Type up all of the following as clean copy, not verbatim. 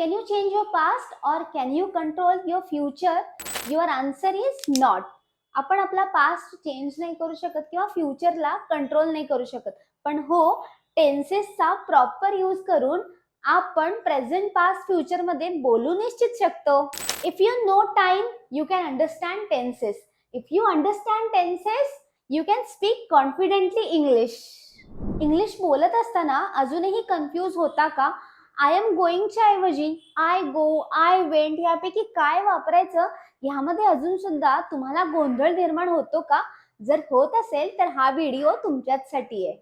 Can you change your past or can you control your future? Your answer is not. आपण आपला past change नाही करू शकत किंवा फ्युचरला कंट्रोल नाही करू शकत, पण हो, टेन्सेसचा प्रॉपर यूज करून आपण प्रेझेंट पास्ट फ्युचर मध्ये बोलू निश्चित शकतो. If you know time you can understand tenses. If you understand tenses you can speak confidently English बोलत असताना अजूनही कन्फ्यूज होता का? आय एम गोईंगच्या ऐवजी आय गो, आय वेंट यापैकी काय वापरायचं ह्यामध्ये अजून सुद्धा तुम्हाला गोंधळ निर्माण होतो का? जर होत असेल तर हा व्हिडिओ तुमच्यासाठी आहे.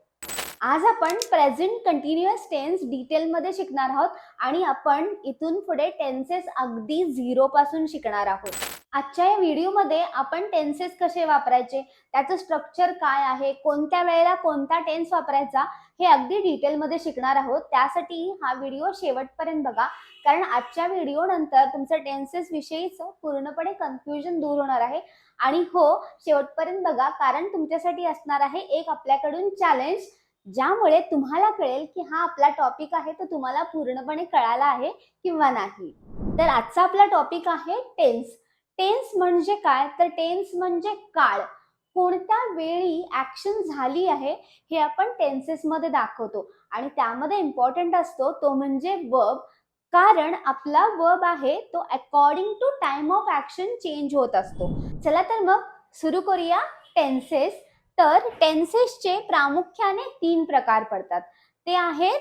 आज आपण प्रेझेंट कंटिन्युअस टेन्स डिटेलमध्ये शिकणार आहोत आणि आपण इथून पुढे टेन्सेस अगदी झिरो पासून शिकणार आहोत. आजच्या या व्हिडिओमध्ये आपण टेन्सेस कसे वापरायचे, त्याचं स्ट्रक्चर काय आहे, कोणत्या वेळेला कोणता टेन्स वापरायचा हे अगदी डिटेलमध्ये शिकणार आहोत. त्यासाठी हा व्हिडिओ शेवटपर्यंत बघा, कारण आजच्या व्हिडिओ नंतर तुमचं टेन्सेस विषयीचं पूर्णपणे कन्फ्युजन दूर होणार आहे. आणि हो, शेवटपर्यंत बघा, कारण तुमच्यासाठी असणार आहे एक आपल्याकडून चॅलेंज, ज्यामुळे तुम्हाला कळेल की हा आपला टॉपिक आहे तो तुम्हाला पूर्णपणे कळाला आहे किंवा नाही. तर आजचा आपला टॉपिक आहे टेन्स. टेन्स म्हणजे काय? तर टेन्स म्हणजे काळ. कोणत्या वेळी ऍक्शन झाली आहे हे आपण टेन्सेस मध्ये दाखवतो आणि त्यामध्ये इम्पॉर्टंट असतो तो म्हणजे वर्ब, कारण आपला वर्ब आहे तो according to time of action change होत असतो. चला तर मग सुरू करूया टेन्सेस. तर टेन्सेसचे प्रामुख्याने 3 प्रकार पडतात. ते आहेत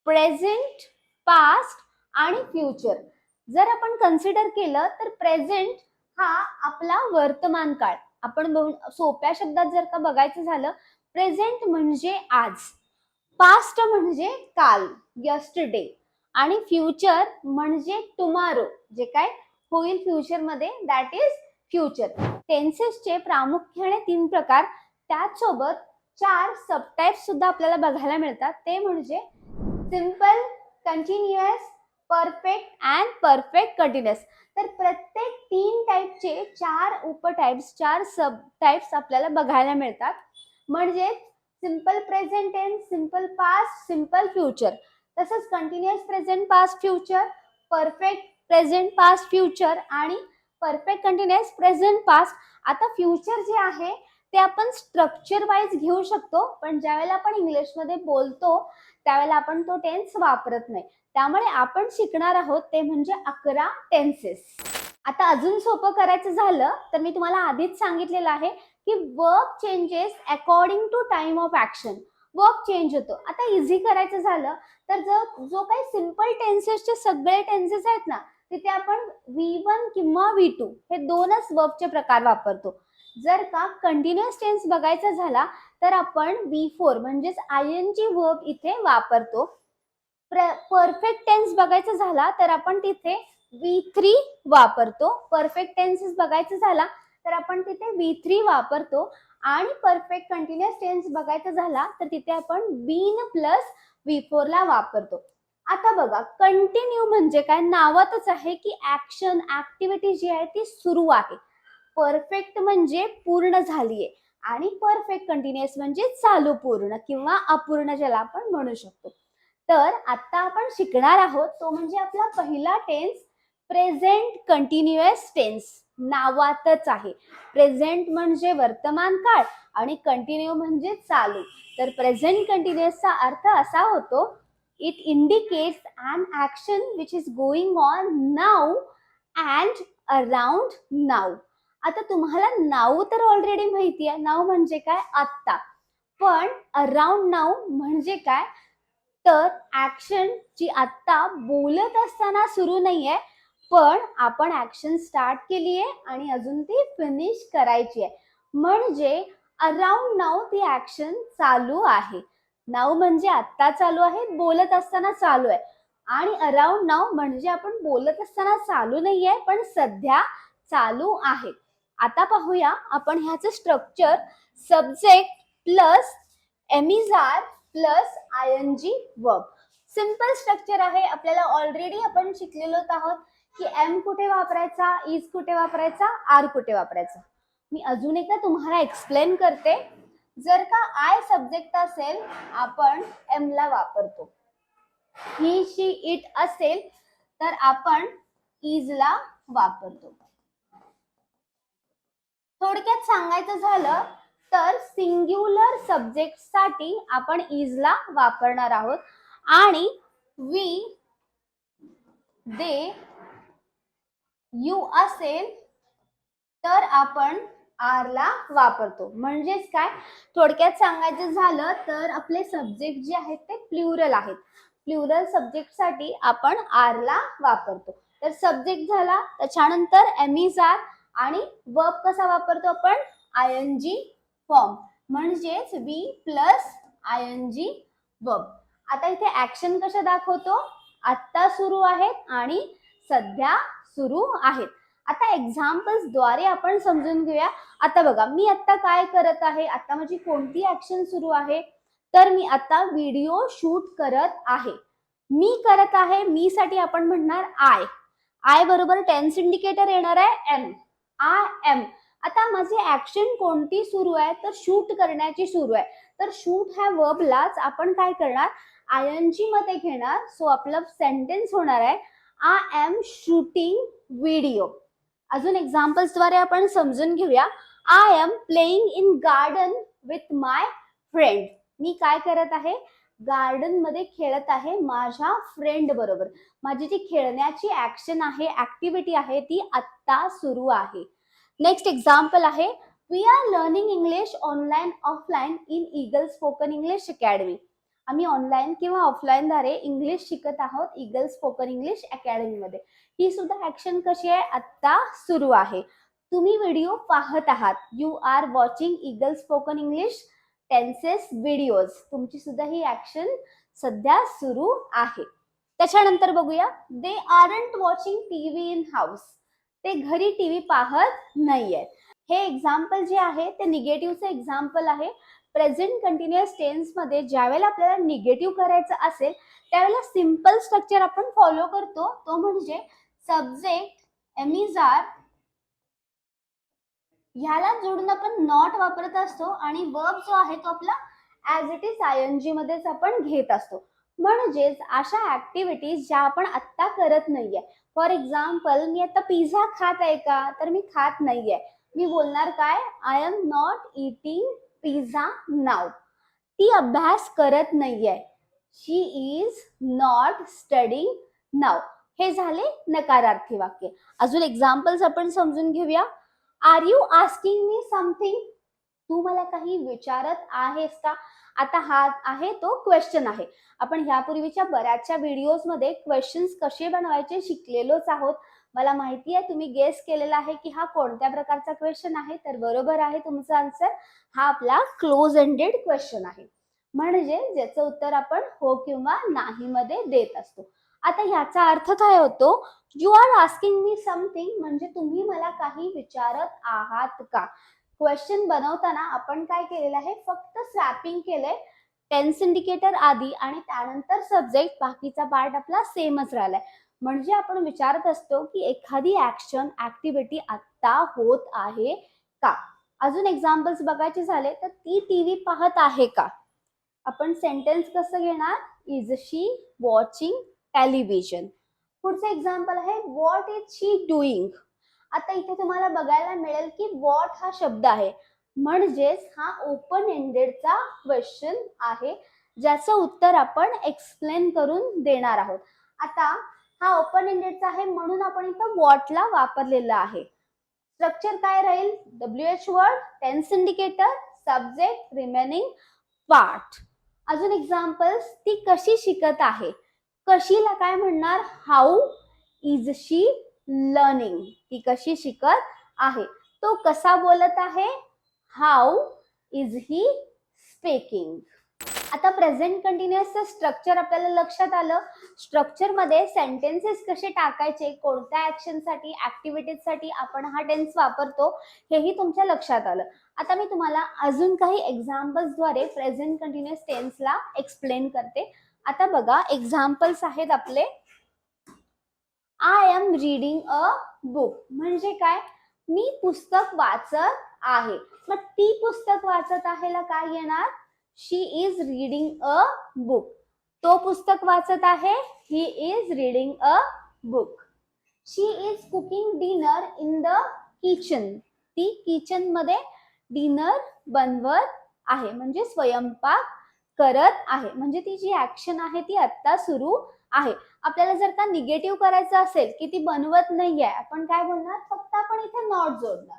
प्रेझेंट, पास्ट आणि फ्युचर. जर आपण कन्सिडर केलं तर प्रेझेंट हा आपला वर्तमान काळ. आपण सोप्या शब्दात जर का बघायचं झालं, प्रेझेंट म्हणजे आज, पास्ट म्हणजे काल, यस्टरडे, आणि फ्युचर म्हणजे टुमारो, जे काय होईल फ्युचर मध्ये, दॅट इज फ्युचर. टेन्सेसचे प्रामुख्याने 3 प्रकार, त्याचसोबत 4 सबटाइप्स सुद्धा आपल्याला बघायला मिळतात. ते म्हणजे simple, continuous, perfect and perfect continuous. तर प्रत्येक 3 टाइपचे 4 उपटाइप्स, 4 सब टाइप्स आपल्याला बघायला मिळतात. म्हणजे simple present tense, simple past, simple future. तसंच continuous present past future, perfect present past future आणि परफेक्ट कंटिन्युअस प्रेझेंट पास्ट. आता फ्युचर जे आहे ते आपण स्ट्रक्चर वाईज घेऊ शकतो, पण ज्यावेळेला आपण इंग्लिशमध्ये बोलतो त्यावेळेला आपण तो टेन्स वापरत नाही. त्यामुळे आपण शिकणार आहोत ते म्हणजे 11 टेन्सेस. आता अजून सोपं करायचं झालं तर मी तुम्हाला आधीच सांगितलेलं आहे की verb changes according to time of action. Verb change होतो. आता इझी करायचं झालं तर जो काही सिंपल टेन्सेसचे सगळे टेन्सेस आहेत ना, तिथे आपण V1 किंवा V2 हे 2च वर्बचे प्रकार वापरतो. जर का कंटिन्युअस टेन्स बघायचा झाला तर आपण V4 म्हणजेच ING वर्ब इथे वापरतो. परफेक्ट टेन्स बघायचा झाला तर आपण तिथे V3 वापरतो. परफेक्ट टेन्सेस बघायचा झाला तर आपण तिथे V3 वापरतो. आणि परफेक्ट कंटिन्युअस टेन्स बघायचा झाला तर तिथे आपण बीन प्लस V4 ला वापरतो. आता बघा, कंटिन्यू म्हणजे काय? नावातच आहे की ऍक्शन, ऍक्टिव्हिटी जी आहे ती सुरू आहे. परफेक्ट म्हणजे पूर्ण झालीये आणि परफेक्ट कंटिन्युअस म्हणजे चालू पूर्ण किंवा अपूर्ण, ज्याला आपण म्हणू शकतो. तर आता आपण शिकणार आहोत तो म्हणजे आपला पहिला टेन्स प्रेझेंट कंटिन्युअस टेन्स. नावातच आहे, प्रेझेंट म्हणजे वर्तमान काळ आणि कंटिन्यू म्हणजे चालू. तर प्रेझेंट कंटिन्युअसचा अर्थ असा होतो, it indicates an action which is going on now and around now. आता तुम्हाला नाऊ तर ऑलरेडी माहिती आहे. नाऊ म्हणजे काय? आत्ता. पण अराउंड नाऊ म्हणजे काय? तर ऍक्शन जी आत्ता बोलत असताना सुरू नाहीये, पण आपण ऍक्शन स्टार्ट केली आहे आणि अजून ती फिनिश करायची आहे. म्हणजे अराउंड नाऊ ती ऍक्शन चालू आहे. नाऊ म्हणजे आत्ता चालू आहे, बोलत असताना चालू आहे. आणि अराउंड नाऊ म्हणजे आपण बोलत असताना चालू नाहीये, पण सध्या चालू आहे. आता पाहूया आपण ह्याचं structure. Subject plus am is are plus ING verb. Simple structure आहे. आपल्याला ऑलरेडी आपण शिकलेलो आहोत की एम कुठे वापरायचा, इज कुठे वापरायचा, आर कुठे वापरायचा. मी अजून एकदा तुम्हाला एक्सप्लेन करते. जर का आय सब्जेक्ट असेल आपण एम ला वापरतो. ही, शी, इट असेल तर आपण इजला वापरतो. थोडक्यात सांगायचं झालं तर सिंग्युलर सब्जेक्ट साठी आपण इजला वापरणार आहोत आणि वी, दे, यू असेल तर आपण आरला वापरतो. म्हणजेच काय, थोडक्यात सांगायचं झालं तर आपले सब्जेक्ट जे आहेत ते प्लुरल आहेत. प्लुरल सब्जेक्ट साठी आपण आरला वापरतो. तर सब्जेक्ट झाला, त्याच्यानंतर एमइज आर आणि वर्ब कसा वापरतो आपण, आयएनजी फॉर्म, म्हणजेच वी प्लस आयएनजी वर्ब. आता इथे ऍक्शन कशा दाखवतो, आत्ता सुरू आहेत आणि सध्या सुरू आहेत. आता एक्झाम्पल्स द्वारे आपण समजून घेऊया. आता बघा, मी आता काय करत आहे, आता माझी कोणती ऍक्शन सुरू आहे, तर मी आता व्हिडिओ शूट करत आहे. मी करत आहे, मी साठी आपण म्हणणार आय. आय बरोबर टेन्स इंडिकेटर येणार आहे एम, आय एम. आता माझी ऍक्शन कोणती सुरू आहे, तर शूट करण्याची सुरू आहे. तर शूट ह्या वर्बलाच आपण काय करणार, आयएनजी मध्ये घेणार. सो आपलं सेंटेन्स होणार आहे आय एम शूटिंग व्हिडिओ. अजून एक्झाम्पल्स द्वारे आपण समजून घेऊया. I am playing in garden with my friend. मी काय करत आहे, गार्डन मध्ये खेळत आहे माझ्या फ्रेंड बरोबर. माझी जी खेळण्याची ऍक्शन आहे, ऍक्टिव्हिटी आहे, ती आत्ता सुरू आहे. नेक्स्ट एक्झाम्पल आहे, we are learning English online offline in Eagle Spoken English Academy. आम्ही ऑनलाईन किंवा ऑफलाईन द्वारे इंग्लिश शिकत आहोत ईगल स्पोकन इंग्लिश अकॅडमी मध्ये. ही सुद्धा ऍक्शन कशी आहे, आत्ता सुरू आहे. तुम्ही व्हिडिओ पाहत आहात, you are watching Eagle Spoken English tenses videos. तुमची सुद्धा ही ऍक्शन सध्या सुरू आहे. त्याच्यानंतर बघूया, they aren't watching TV in house. ते घरी टीव्ही पाहत नाहीये. हे एक्झाम्पल जे आहे ते निगेटिव्हचं एक्झाम्पल आहे. प्रेझेंट कंटिन्युअस टेन्स मध्ये ज्यावेळेला आपल्याला निगेटिव्ह करायचं असेल त्यावेळेला सिंपल स्ट्रक्चर आपण फॉलो करतो. तो म्हणजे सब्जेक्ट एमइज आर, ह्याला जोडून आपण नॉट वापरत असतो आणि वर्ब जो आहे तो आपला ऍज इट इज आयएनजी मध्येच आपण घेत असतो. म्हणजेच अशा ऍक्टिव्हिटीज ज्या आपण आत्ता करत नाहीये. फॉर एक्झाम्पल, मी आता पिझ्झा खात आहे का, तर मी खात नाहीये. मी बोलणार काय, I am not eating pizza now. ती अभ्यास करत नाहीये. She is not studying now. हे झाले नकारार्थी वाक्य. अजून एक्झाम्पल्स आपण समजून घेऊया. Are you asking me something. तू मला काही विचारत आहेस का. आता हा आहे तो क्वेश्चन आहे. आपण ह्यापूर्वीच्या बऱ्याचशा व्हिडिओज मध्ये क्वेश्चन्स कसे बनवायचे शिकलेलोच आहोत. मला माहिती आहे तुम्ही गेस केलेला आहे की हा कोणत्या प्रकारचा क्वेश्चन आहे. तर बरोबर आहे तुमचा आन्सर. हा आपला क्लोज एंडेड क्वेश्चन आहे, म्हणजे ज्याचं उत्तर आपण हो किंवा नाही मध्ये देत असतो. आता ह्याचा अर्थ काय होतो, you are asking me something म्हणजे तुम्ही मला काही विचारत आहात का. क्वेश्चन बनवताना आपण काय केलेलं आहे, फक्त स्वॅपिंग केलंय. टेन्स इंडिकेटर आधी आणि त्यानंतर सब्जेक्ट, बाकीचा पार्ट आपला सेमच राहिलाय. म्हणजे आपण विचारत असतो की एखादी ऍक्शन ऍक्टिव्हिटी आत्ता होत आहे का. अजून एक्झाम्पल्स बघायचे झाले तर ती टीव्ही पाहत आहे का. आपण सेंटेन्स कसं घेणार, इज शी वॉचिंग टेलिव्हिजन. पुढचं एक्झाम्पल आहे, व्हॉट इज शी डुईंग. आता इथे तुम्हाला बघायला मिळेल की व्हॉट हा शब्द आहे, म्हणजेच हा ओपन एंडेडचा क्वेश्चन आहे ज्याचं उत्तर आपण एक्सप्लेन करून देणार आहोत. आता हा ओपन एंडेडचा आहे म्हणून आपण इथं व्हॉटला वापरलेला आहे. स्ट्रक्चर काय राहील, WH word, tense indicator, subject, remaining part. अजून एक्झाम्पल्स, ती कशी शिकत आहे. कशीला काय म्हणणार, हाऊ इज शी लर्निंग. ती कशी शिकत आहे. तो कसा बोलत आहे, हाऊ इज ही स्पीकिंग. आता प्रेझेंट कंटिन्युअसचं स्ट्रक्चर आपल्याला लक्षात आलं. स्ट्रक्चर मध्ये सेंटेन्सेस कसे टाकायचे, कोणत्या ऍक्शनसाठी ऍक्टिव्हिटीजसाठी आपण हा टेन्स वापरतो, हेही तुमच्या लक्षात आलं. आता मी तुम्हाला अजून काही एक्झाम्पल्स द्वारे प्रेझेंट कंटिन्युअस टेन्सला एक्सप्लेन करते. आता बघा, एक्झाम्पल्स आहेत आपले. I am reading a book म्हणजे काय, मी पुस्तक वाचत आहे. मग ती पुस्तक वाचत आहेला काय येणार, शी इज रीडिंग अ बुक. तो पुस्तक वाचत आहे, he is reading a book. She is cooking dinner in the kitchen. ती किचन मध्ये डिनर बनवत आहे म्हणजे स्वयंपाक करत आहे. म्हणजे ती जी ऍक्शन आहे ती आता सुरू आहे. आपल्याला जर का निगेटिव्ह करायचं असेल की ती बनवत नाहीये, आपण काय बोलणार? फक्त आपण इथे नॉट जोडणार.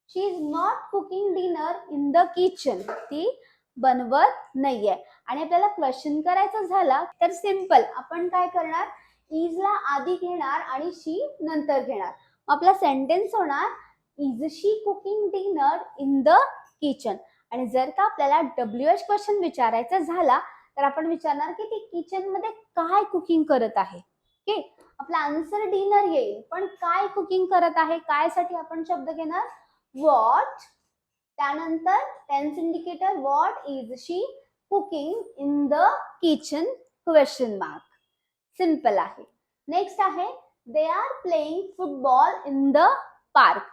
She is not cooking dinner in the kitchen. ती बनवत नाहीये. आणि आपल्याला क्वेश्चन करायचा झाला तर सिंपल आपण काय करणार? इज ला आधी घेणार आणि शी नंतर घेणार. आपला सेंटेन्स होणार is she cooking dinner in the kitchen. आणि जर का आपल्याला WH क्वेश्चन विचारायचा झाला तर आपण विचारणार की ती किचन मध्ये काय कुकिंग करत आहे. ओके, आपला आन्सर डिनर येईल, पण काय कुकिंग करत आहे, काय साठी आपण शब्द घेणार? व्हॉट. त्यानंतर tense indicator what is she cooking in the kitchen question mark. Simple आहे. नेक्स्ट आहे they are playing football in the park.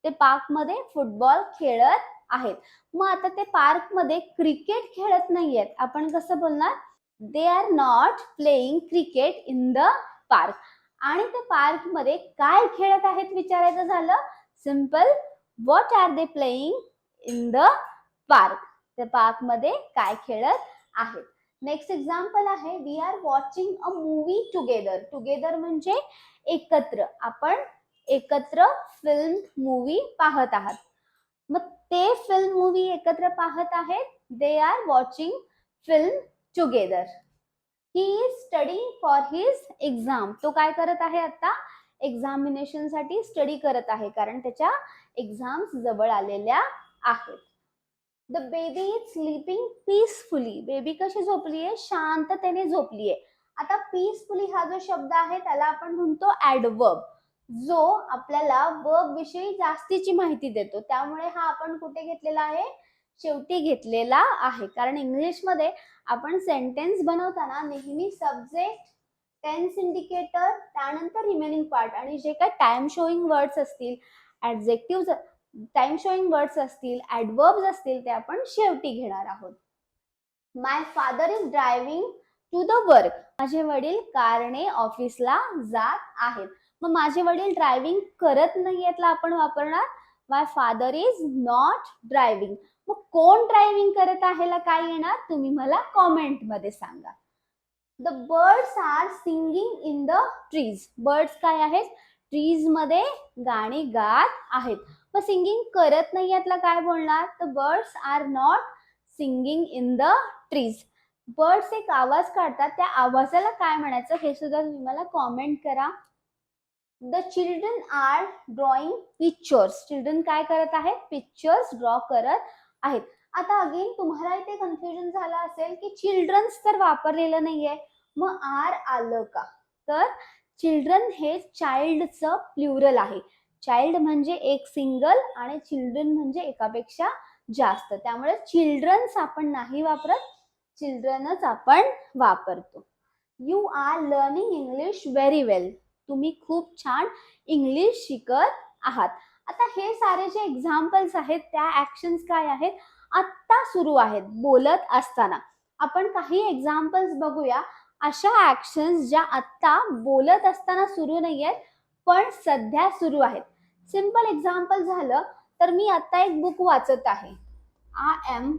ते पार्क मध्ये फुटबॉल खेळत आहेत. मग आता ते पार्क मध्ये क्रिकेट खेळत नाहीयेत, आपण कसं बोलणार? They are not playing cricket in the park. आणि ते पार्क मध्ये काय खेळत आहेत विचारायचं झालं, simple what are they playing in the park. ते पार्क मध्ये काय खेळत आहेत. नेक्स्ट एक्झाम्पल आहे we are watching a movie together. Together म्हणजे एकत्र, आपण एकत्र फिल्म मूवी पाहत आहात. मग ते फिल्म मूवी एकत्र पाहत आहेत. They are watching film together. He is studying for his exam. तो काय करत आहे? आता एक्झामिनेशन साठी स्टडी करत आहे, कारण त्याच्या एक्झाम्स जवळ आलेल्या आहेत. The baby is sleeping peacefully. Baby कशी झोपलीये? शांततेने झोपलीये. आता पीसफुली हा जो शब्द आहे त्याला आपण म्हणतो ऍडवर्ब, जो आपल्याला वर्ब विषयी जास्तीची माहिती देतो. त्यामुळे हा आपण कुठे घेतलेला आहे? शेवटी घेतलेला आहे. कारण इंग्लिश मध्ये आपण सेंटेन्स बनवताना नेहमी सब्जेक्ट, टेन्स इंडिकेटर, त्यानंतर रिमेनिंग पार्ट आणि जे काही टाइम शोईंग वर्ड्स असतील, ऍडजेक्टिव्ह टाइम शोईंग वर्ड्स असतील, ऍडवर्ब्स असतील, ते आपण शेवटी घेणार आहोत. My father is driving to the work. माझे वडील कारने ऑफिसला जात आहेत. मग माझे वडील ड्रायव्हिंग करत नाहीयेतला आपण वापरणार माय फादर इज नॉट ड्रायव्हिंग. मग कोण ड्रायव्हिंग करत आहे ला काय येणार? तुम्ही मला कॉमेंट मध्ये सांगा. The birds are singing in the trees. Birds काय आहेत? ट्रीज मध्ये गाणी गात आहेत. मग सिंगिंग करत नाहीयेतला काय बोलणार? The birds are not singing in the trees. Birds एक आवाज काढतात, त्या आवाजाला काय म्हणायचं हे सुद्धा तुम्ही मला कॉमेंट करा. The children are drawing pictures. Children काय करत आहेत? पिक्चर्स ड्रॉ करत आहेत. आता अगेन तुम्हाला इथे कन्फ्युजन झालं असेल की चिल्ड्रन्स तर वापरलेलं नाहीये, मग आर आलं का? तर चिल्ड्रन हे चाइल्डचं प्लुरल आहे. चाइल्ड म्हणजे एक सिंगल आणि चिल्ड्रन म्हणजे एकापेक्षा जास्त. त्यामुळे चिल्ड्रन्स आपण नाही वापरत, चिल्ड्रनच आपण वापरतो. You are learning English very well. तुम्ही खूप छान इंग्लिश शिकत आहात. आता हे सारे जे एक्झाम्पल्स आहेत त्या ऍक्शन्स काय आहेत? आत्ता सुरू आहेत बोलत असताना. आपण काही एक्झाम्पल्स बघूया अशा ऍक्शन्स ज्या आत्ता बोलत असताना सुरू नाहीयेत पण सध्या सुरू आहेत. सिंपल एक्झाम्पल झालं तर मी आता एक बुक वाचत आहे. I am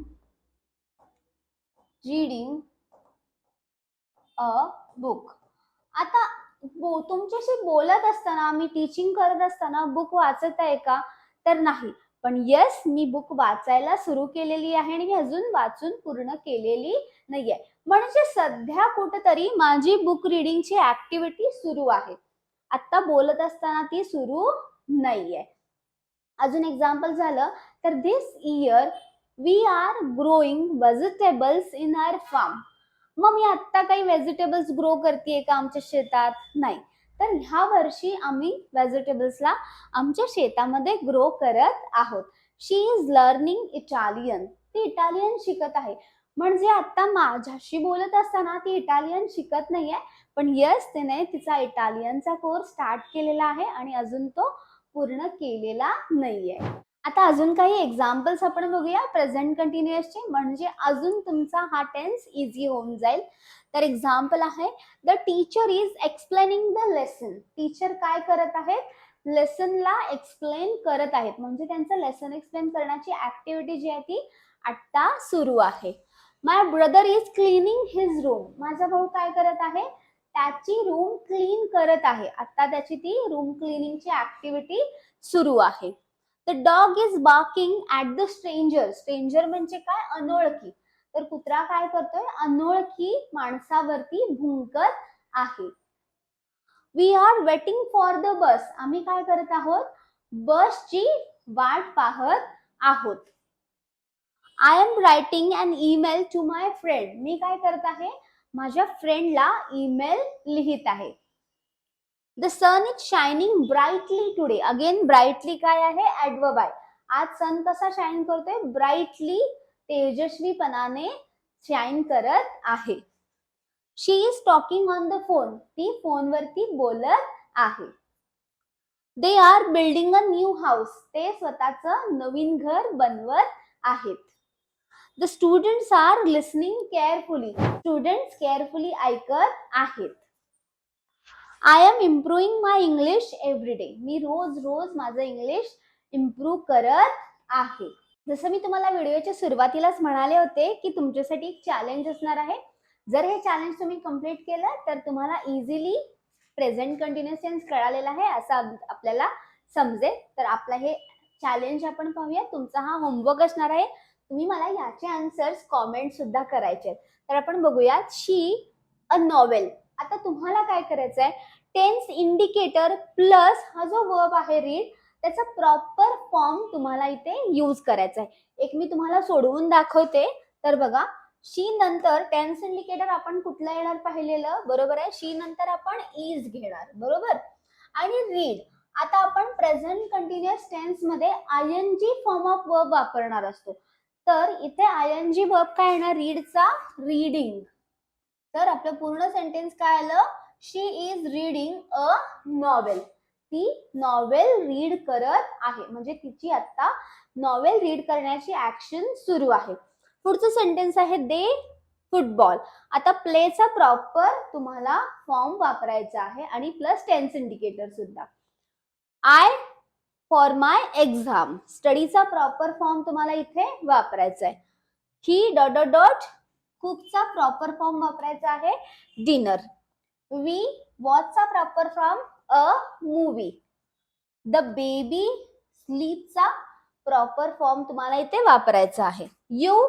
reading a book. आता तुमच्याशी बोलत असताना, मी टीचिंग करत असताना बुक वाचत आहे का? तर नाही. पण येस, मी बुक वाचायला सुरू केलेली आहे आणि मी अजून वाचून पूर्ण केलेली नाहीये. म्हणजे सध्या कुठेतरी माझी बुक रिडिंगची ऍक्टिव्हिटी सुरू आहे. आता बोलत असताना ती सुरू नाहीये. अजून एक्झाम्पल झालं तर this year we are growing vegetables in our farm. मग मी आता काही व्हेजिटेबल्स ग्रो करतेय का आमच्या शेतात? नाही. तर ह्या वर्षी आम्ही व्हेजिटेबल्सला आमच्या शेतामध्ये ग्रो करत आहोत. शी इज लर्निंग इटालियन. ती इटालियन शिकत आहे. म्हणजे आता माझ्याशी बोलत असताना ती इटालियन शिकत नाहीये, पण यस, तिने तिचा इटालियनचा कोर्स स्टार्ट केलेला आहे आणि अजून तो पूर्ण केलेला नाहीये. आता अजून काही एक्झाम्पल्स आपण बघूया प्रेझेंट कंटिन्युअसचे, म्हणजे अजून तुमचा हा टेन्स इझी होऊन जाईल. तर एक्झाम्पल आहे, the teacher is explaining the lesson. Teacher काय करत आहेत? लेसनला एक्सप्लेन करत आहेत, म्हणजे त्यांचं लेसन एक्सप्लेन करण्याची ऍक्टिव्हिटी जी आहे ती आता सुरू आहे. My brother is cleaning his room. माझा भाऊ काय करत आहे? त्याची रूम क्लीन करत आहे. आता त्याची ती रूम क्लिनिंगची ऍक्टिव्हिटी सुरू आहे. The dog is barking at the stranger. Stranger म्हणजे काय? अनोळखी. तर कुत्रा काय करतोय? अनोळखी माणसावरती भुंकत आहे. We are waiting for the bus. आम्ही काय करत आहोत? बसची वाट पाहत आहोत. I am writing an email to my friend. मी काय करत आहे? माझ्या फ्रेंडला ईमेल लिहित आहे. The sun is shining brightly today. Again brightly काय आहे? ऍडवर्ब आहे. आज सन कसा शाईन करतोय? ब्राईटली, तेजस्वीपणाने शाईन करत आहे. She is talking on the phone. ती फोनवरती बोलत आहे. They are building a new house. ते स्वतःचं नवीन घर बनवत आहेत. The students are listening carefully. Students carefully ऐकत आहेत. I am improving my English every day. मी रोज रोज माझं इंग्लिश इम्प्रूव्ह करत आहे. जसं मी तुम्हाला व्हिडिओच्या सुरुवातीलाच म्हणाले होते की तुमच्यासाठी एक चॅलेंज असणार आहे. जर हे चॅलेंज तुम्ही कम्प्लीट केलं तर तुम्हाला इझिली प्रेझेंट कंटिन्युअस टेन्स कळालेला आहे असं आपल्याला समजेल. तर आपलं हे चॅलेंज आपण पाहूया. तुमचा हा होमवर्क असणार आहे. तुम्ही मला याचे आन्सर्स कॉमेंट सुद्धा करायचे आहेत. तर आपण बघूयात. शी अ नॉवेल. आता तुम्हाला काय करायचं आहे? टेन्स इंडिकेटर प्लस हा जो वर्ब आहे रीड, त्याचा प्रॉपर फॉर्म तुम्हाला इथे यूज करायचा आहे. एक मी तुम्हाला सोडवून दाखवते. तर बघा, शी नंतर टेन्स इंडिकेटर आपण कुठला येणार पाहिलेलं? बरोबर आहे, शी नंतर आपण इज घेणार, बरोबर. आणि रीड, आता आपण प्रेझेंट कंटिन्युअस टेन्स मध्ये आयएनजी फॉर्म ऑफ वर्ब वापरणार असतो. तर इथे आयएनजी वर्ब काय येणार? रीडचा रीडिंग. तर आपलं पूर्ण सेंटेन्स काय आलं? शी इज रीडिंग अ नॉवेल. ती नॉवेल रीड करत आहे, म्हणजे तिची आता नॉवेल रीड करण्याची ऍक्शन सुरू आहे. पुढचं सेंटेन्स आहे दे फुटबॉल. आता प्लेचा प्रॉपर तुम्हाला फॉर्म वापरायचा आहे आणि प्लस टेन्स इंडिकेटर सुद्धा. I for my exam. स्टडीचा प्रॉपर फॉर्म तुम्हाला इथे वापरायचा आहे. ही डॉट डॉट डॉट कुकचा प्रॉपर फॉर्म वापरायचा आहे डिनर. वी वॉचचा proper form a movie. The baby स्लीपचा प्रॉपर फॉर्म तुम्हाला इथे वापरायचा आहे. यू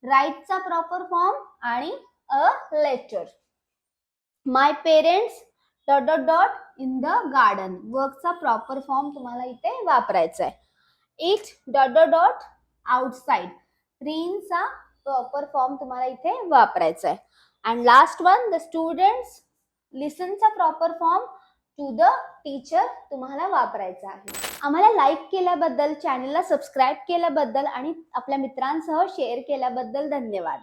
राईटचा प्रॉपर फॉर्म आणि a letter. My parents dot dot dot in the garden. वर्कचा प्रॉपर फॉर्म तुम्हाला इथे वापरायचा आहे. It dot dot dot outside. रेनचा प्रॉपर फॉर्म तुम्हाला इथे वापरायचा आहे. And last one, the students लिसनचा proper form to the teacher तुम्हाला वापरायचा आहे. आम्हाला लाईक केल्याबद्दल, चॅनलला सबस्क्राईब केल्याबद्दल आणि आपल्या मित्रांसह शेअर केल्याबद्दल धन्यवाद.